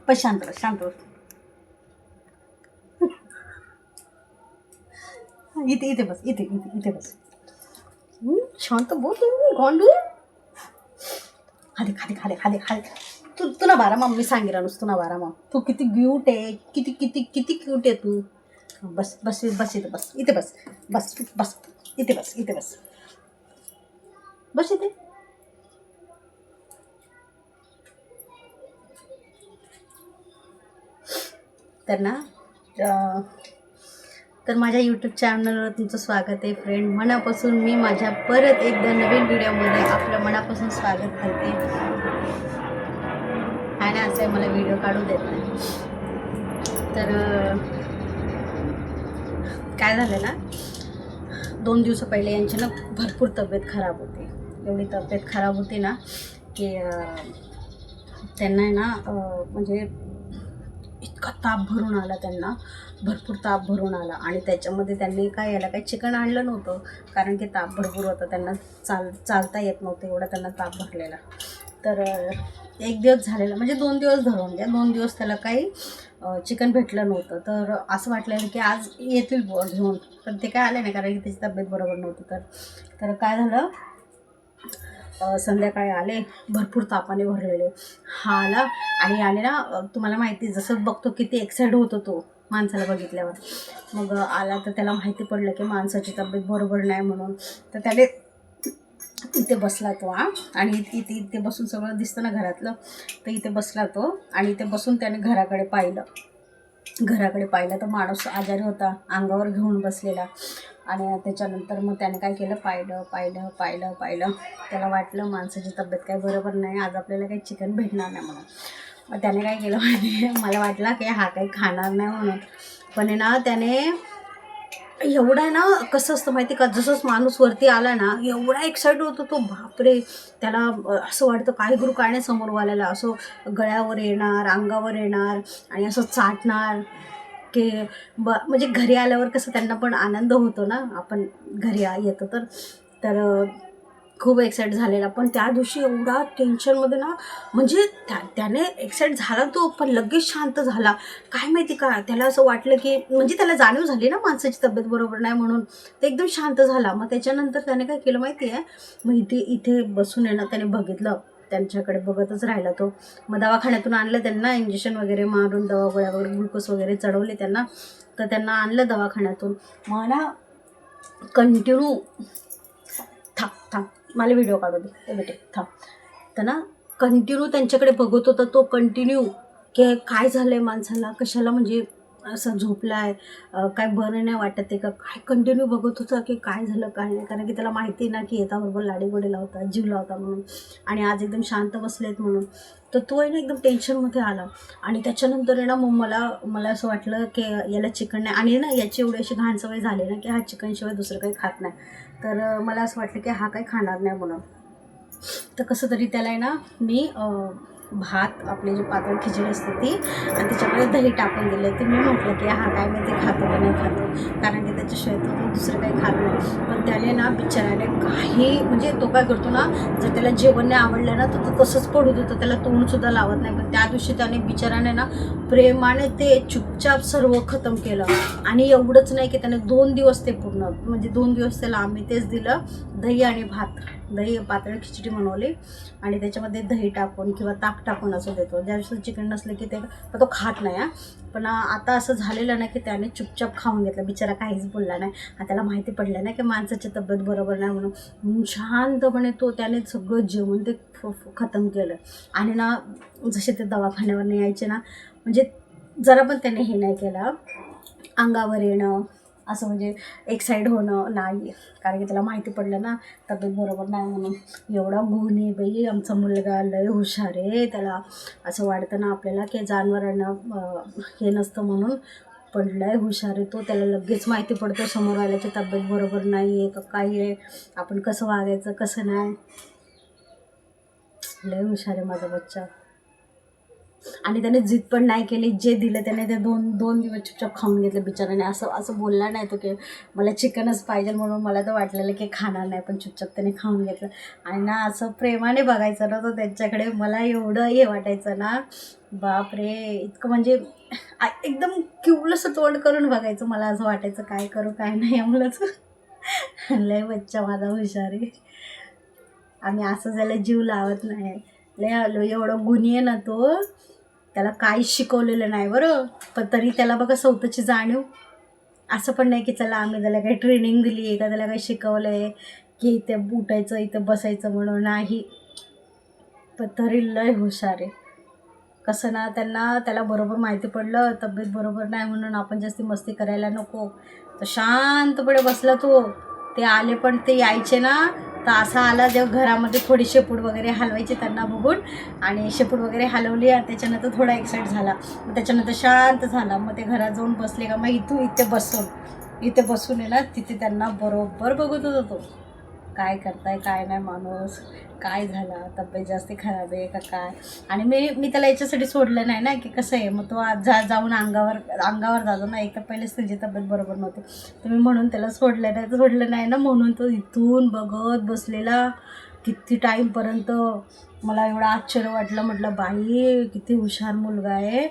बस शांत बस शांत बस. इथे इथे बस इथे इथे इथे बस. शांत बोल तुम्ही गोंडू. खाली खाली खाली खाली खाली. तुला बारा मग मी सांगेल नुसतं ना बारा मग. तू किती क्यूट आहे, किती किती किती क्यूट आहे तू. बस बस बस इथे बस इथे बस बस बस इथे बस इथे बस बस इथे. तर ना तर माझ्या यूट्यूब चॅनलवर तुमचं स्वागत आहे फ्रेंड. मनापासून मी माझ्या परत एकदा नवीन व्हिडिओमध्ये आपलं मनापासून स्वागत करते. आणि असं मला व्हिडिओ काढू देत नाही. तर काय झालं ना, 2 दिवस पहिले यांची ना भरपूर तब्येत खराब होती. एवढी तब्येत खराब होती ना की त्यांना आहे ना म्हणजे इतका ताप भरून आला त्यांना, भरपूर ताप भरून आला. आणि त्याच्यामध्ये त्यांनी काय याला काही चिकन आणलं नव्हतं, कारण की ताप भरपूर होता. त्यांना चालता येत नव्हतं, एवढा त्यांना ताप भरलेला. तर 1 दिवस झालेला, म्हणजे 2 दिवस धरून घ्या, 2 दिवस त्याला काही चिकन भेटलं नव्हतं. तर असं वाटलेलं की आज येतील बुवा घेऊन, पण ते काय आले नाही, कारण की त्याची तब्येत बरोबर नव्हती. तर काय झालं, संध्याकाळी आले भरपूर तापाने भरलेले. हा आला आणि आले ना, तुम्हाला माहिती जसं बघतो किती एक्साइट होतो तो माणसाला बघितल्यावर. मग आला तर त्याला माहिती पडलं की माणसाची तब्येत बरोबर नाही म्हणून. तर त्याने इथे बसला तो आणि इथे इथे बसून सगळं दिसतं ना घरातलं. तर इथे बसला तो आणि इथे बसून त्याने घराकडे पाहिलं. तर माणूस आजारी होता, अंगावर घेऊन बसलेला. आणि त्याच्यानंतर मग त्याने काय केलं, पाहिलं. त्याला वाटलं माणसाची तब्येत काही बरोबर नाही, आज आपल्याला काही चिकन भेटणार नाही म्हणून. मग त्याने काय केलं माहिती, मला वाटलं की हा काही खाणार नाही म्हणून. पण आहे ना, त्याने एवढा आहे ना, कसं असतं माहिती का, जसंच माणूस वरती आला ना, एवढा एक्साइट होतो तो, बापरे. त्याला असं वाटतं काय करू काय नाही, समोर वाल्याला असं गळ्यावर येणार, अंगावर येणार आणि असं चाटणार की म्हणजे घरी आल्यावर कसं त्यांना पण आनंद होतो ना, आपण घरी येतो तर खूप एक्साइट झालेला. पण त्या दिवशी एवढा टेन्शनमध्ये ना, म्हणजे त्याने एक्साइट झाला तो, पण लगेच शांत झाला. काय माहिती का, त्याला असं वाटलं की, म्हणजे त्याला जाणीव झाली ना माणसाची तब्येत बरोबर नाही म्हणून, ते एकदम शांत झाला. मग त्याच्यानंतर त्याने काय केलं माहिती आहे, मग इथे बसून आहे ना, त्याने बघितलं, त्यांच्याकडे बघतच राहिला तो. मग दवाखान्यातून आणलं त्यांना, इंजेक्शन वगैरे मारून, दवा गोळ्या वगैरे ग्लुकोज वगैरे चढवले त्यांना. तर त्यांना आणलं दवाखान्यातून. मग ना कंटिन्यू थांब मला व्हिडिओ काढू दे ते बेटे, थांब. तर ना कंटिन्यू त्यांच्याकडे बघत होता तो, कंटिन्यू की काय झालं आहे माणसाला, कशाला म्हणजे असं झोपला आहे, काय बरं नाही वाटत आहे का काय, कंटिन्यू बघत होता की काय झालं काय नाही. कारण की त्याला माहिती ना की येताबरोबर लाडीगोडी लावतात, जीव लावता म्हणून, आणि आज एकदम शांत बसलेत म्हणून. तर तो आहे ना एकदम टेन्शनमध्ये आला. आणि त्याच्यानंतर आहे ना, मग मला असं वाटलं की याला चिकन नाही, आणि ना याची एवढी अशी घाण सवय झाली ना की हा चिकनशिवाय दुसरं काही खात नाही. तर मला असं वाटलं की हा काही खाणार नाही म्हणून. तर कसं तरी त्याला आहे ना, मी भात, आपली जी पातळ खिचडी असते ती, आणि त्याच्यामध्ये दही टाकून दिले. तर मी म्हटलं की हा काय माहिती खातो की नाही खातो, कारण की त्याच्याशिवाय तो दुसरं काही खात नाही. पण त्याने ना बिचाराने काही, म्हणजे तो काय करतो ना, जर त्याला जेवण नाही आवडलं ना तर तो तसंच पडू देतो, त्याला तोंडसुद्धा लावत नाही. पण त्या दिवशी त्याने बिचाराने ना प्रेमाने ते चुपचाप सर्व खतम केलं. आणि एवढंच नाही की त्याने 2 दिवस ते पूर्ण, म्हणजे 2 दिवस त्याला आम्ही तेच दिलं, दही आणि भात. दही पातळ खिचडी बनवली आणि त्याच्यामध्ये दही टाकून किंवा ताक टाकून असं देतो. ज्या दिवशी चिकन नसलं की ते तो खात नाही. पण आता असं झालेलं नाही की त्याने चुपचाप खाऊन घेतलं, बिचारा काहीच बोलला नाही. आणि त्याला माहिती पडलं ना की माणसाची तब्येत बरोबर नाही म्हणून शांतपणे त्याने सगळं जेवण ते खतम केलं. आणि ना जसे ते दवाखान्यावर यायचे ना, म्हणजे जरा पण त्याने हे नाही केलं, अंगावर येणं असं, म्हणजे एक्साइट होणं नाही. कारण की त्याला माहिती पडलं ना तब्येत बरोबर नाही म्हणून. एवढा गुणी बाई आमचा मुलगा, लय हुशार आहे. त्याला असं वाटतं ना आपल्याला की जनावरांना हे नसतं म्हणून, पण लय हुशार आहे तो. त्याला लगेच माहिती पडतं समोर आल्याची तब्येत बरोबर नाही आहे का काही आहे, आपण कसं वागायचं कसं नाही. लय हुशार आहे माझा बच्चा. आणि त्याने जिद पण नाही केली, जे दिलं त्याने ते दोन दिवस चुपचाप खाऊन घेतलं बिचाराने. असं बोलला नाही तो की मला चिकनच पाहिजे म्हणून. मला तर वाटलेलं की खाणार नाही, पण चुपचाप त्याने खाऊन घेतलं. आणि ना असं प्रेमाने बघायचं ना तो त्यांच्याकडे, मला एवढं हे वाटायचं ना, बापरे इतकं म्हणजे एकदम किवलंसं तोंड करून बघायचं. मला असं वाटायचं काय करू काय नाही यामुळंच. लय बच्चा माझा हुशार आहे. आम्ही असं त्याला जीव लावत नाही. लय एवढं गुणी आहे ना तो, त्याला काहीच शिकवलेलं नाही बरं, पण तरी त्याला बघा स्वतःची जाणीव. असं पण नाही की चला आम्ही त्याला काही ट्रेनिंग दिली आहे का त्याला काही शिकवलं आहे की इथे उठायचं इथं बसायचं म्हणून, नाही. पण तरी लय हुशार आहे. कसं ना त्याला बरोबर माहिती पडलं तब्येत बरोबर नाही म्हणून आपण जास्ती मस्ती करायला नको, तर शांतपणे बसला तो. ते आले पण ते यायचे ना, तर असा आला जेव्हा घरामध्ये थोडी शेपूट वगैरे हलवायची त्यांना बघून, आणि शेपूट वगैरे हलवली आणि त्याच्यानंतर थोडा एक्साइट झाला. मग त्याच्यानंतर शांत झाला. मग ते घरात जाऊन बसले का मग इथे बसून आहे ना तिथे त्यांना बरोबर बघत होता तो, काय करताय काय नाही माणूस, काय झालं तब्येत जास्त खराब आहे का काय. आणि मी त्याला याच्यासाठी सोडलं नाही ना की कसं आहे, मग तो जाऊन अंगावर जातो ना. एक तर पहिलेच त्याची तब्येत बरोबर नव्हती, तर मी म्हणून त्याला सोडलं नाही ना, म्हणून तो इथून बघत बसलेला किती टाईमपर्यंत. मला एवढं आश्चर्य वाटलं, म्हटलं बाई किती हुशार मुलगा आहे,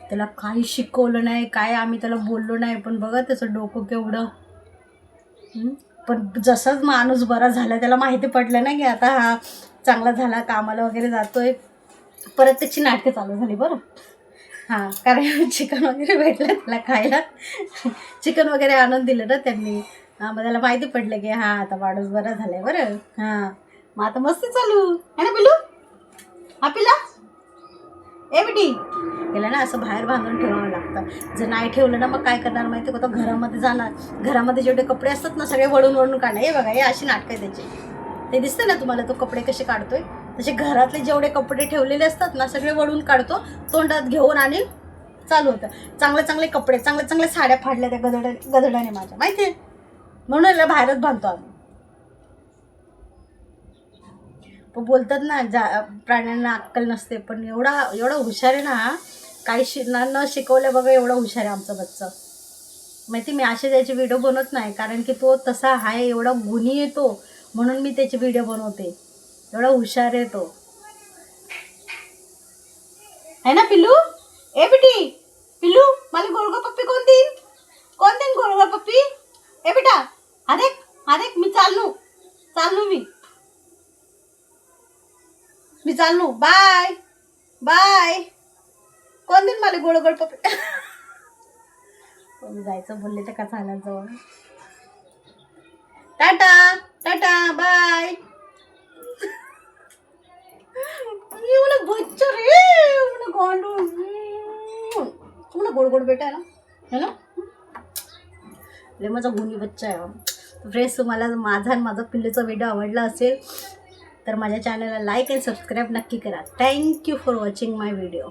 त्याला काही शिकवलं नाही काय, आम्ही त्याला बोललो नाही, पण बघा त्याचं डोकं केवढं. पण जसंच माणूस बरा झाला त्याला माहिती पडलं ना की आता हा चांगला झाला, कामाला वगैरे जातोय, परत त्याची नाटकं चालू झाली बरं. हां, कारण चिकन वगैरे भेटलं त्याला खायला, चिकन वगैरे आणून दिलं ना त्यांनी. हां, मग त्याला माहिती पडलं की हां आता माणूस बरा झाला आहे बरं. हां, मग आता मस्ती चालू आहे ना पिलू. हा पिला ए बेटी, त्याला ना असं बाहेर बांधून ठेवावं लागतं. जर नाही ठेवलं ना मग काय करणार माहिती आहे का, तो घरामध्ये जाणार, घरामध्ये जेवढे कपडे असतात ना सगळे वळून काढणार. हे बघा हे अशी नाटकं आहे त्याची, ते दिसतं ना तुम्हाला तो कपडे कसे काढतोय, तसे घरातले जेवढे कपडे ठेवलेले असतात ना सगळे वळून काढतो तोंडात घेऊन, आणि चालू होतं. चांगले कपडे चांगल्या साड्या फाडल्या त्या गधड्याने माझ्या, माहिती आहे, म्हणून याला बाहेरच बांधतो आम्ही. पण बोलतात ना प्राण्यांना अक्कल नसते, पण एवढा हुशार आहे ना, काही न शिकवलं बघा एवढा हुशार आहे आमचा बच्चा. माहिती, मी असे त्याचे व्हिडिओ बनवत नाही, कारण की तो तसा आहे, एवढा गुणी येतो म्हणून मी त्याचे व्हिडिओ बनवते. एवढा हुशार आहे तो, है ना पिल्लू. ए बेटी पिल्लू, मला गोळगोळ पप्पी कोण देईन गोळगोळ पप्पी. ए बेटा अरे मी चालू मी चालू, बाय कोण देईन मला गोळगोळ पप्पी. मी जायचं बोलले तर का झाला जवळ. Tata bye. एवढं बच्चा रे, गोड बेटा आहे ना, है ना, लय माझा गुणी बच्चा आहे. फ्रेंड्स, तुम्हाला माझा आणि माझा पिल्लूचा व्हिडिओ आवडला असेल तर माझ्या चॅनलला लाईक आणि सबस्क्राईब नक्की करा. Thank you for watching my video.